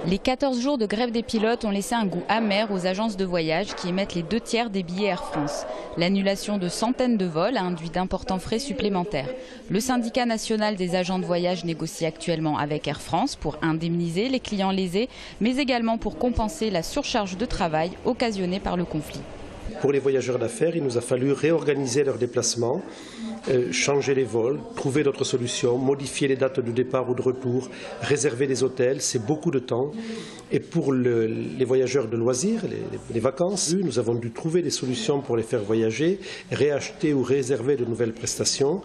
Les 14 jours de grève des pilotes ont laissé un goût amer aux agences de voyage qui émettent les 2/3 des billets Air France. L'annulation de centaines de vols a induit d'importants frais supplémentaires. Le syndicat national des agents de voyage négocie actuellement avec Air France pour indemniser les clients lésés, mais également pour compenser la surcharge de travail occasionnée par le conflit. Pour les voyageurs d'affaires, il nous a fallu réorganiser leurs déplacements, changer les vols, trouver d'autres solutions, modifier les dates de départ ou de retour, réserver des hôtels, c'est beaucoup de temps. Et pour les voyageurs de loisirs, les vacances, nous avons dû trouver des solutions pour les faire voyager, réacheter ou réserver de nouvelles prestations.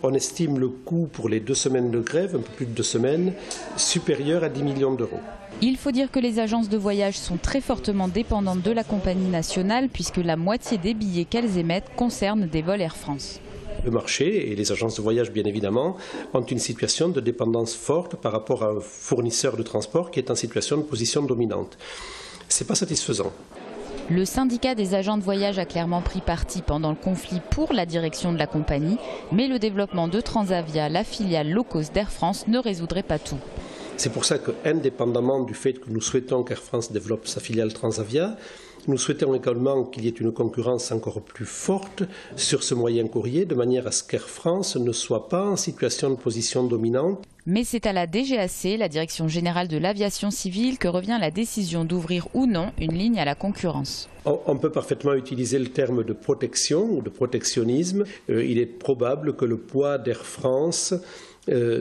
On estime le coût pour les 2 semaines de grève, un peu plus de 2 semaines, supérieur à 10 millions d'euros. Il faut dire que les agences de voyage sont très fortement dépendantes de la compagnie nationale puisque la moitié des billets qu'elles émettent concernent des vols Air France. Le marché et les agences de voyage, bien évidemment, ont une situation de dépendance forte par rapport à un fournisseur de transport qui est en situation de position dominante. Ce n'est pas satisfaisant. Le syndicat des agents de voyage a clairement pris parti pendant le conflit pour la direction de la compagnie, mais le développement de Transavia, la filiale low cost d'Air France, ne résoudrait pas tout. C'est pour ça que, indépendamment du fait que nous souhaitons qu'Air France développe sa filiale Transavia, nous souhaitons également qu'il y ait une concurrence encore plus forte sur ce moyen courrier, de manière à ce qu'Air France ne soit pas en situation de position dominante. Mais c'est à la DGAC, la Direction générale de l'aviation civile, que revient la décision d'ouvrir ou non une ligne à la concurrence. On peut parfaitement utiliser le terme de protection ou de protectionnisme. Il est probable que le poids d'Air France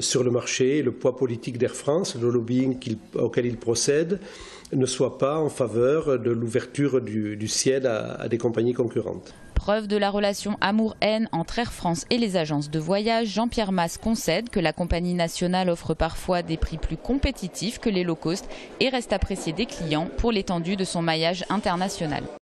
sur le marché, le poids politique d'Air France, le lobbying auquel il procède, ne soit pas en faveur de l'ouverture du ciel à des compagnies concurrentes. Preuve de la relation amour-haine entre Air France et les agences de voyage, Jean-Pierre Mas concède que la compagnie nationale offre parfois des prix plus compétitifs que les low cost et reste appréciée des clients pour l'étendue de son maillage international.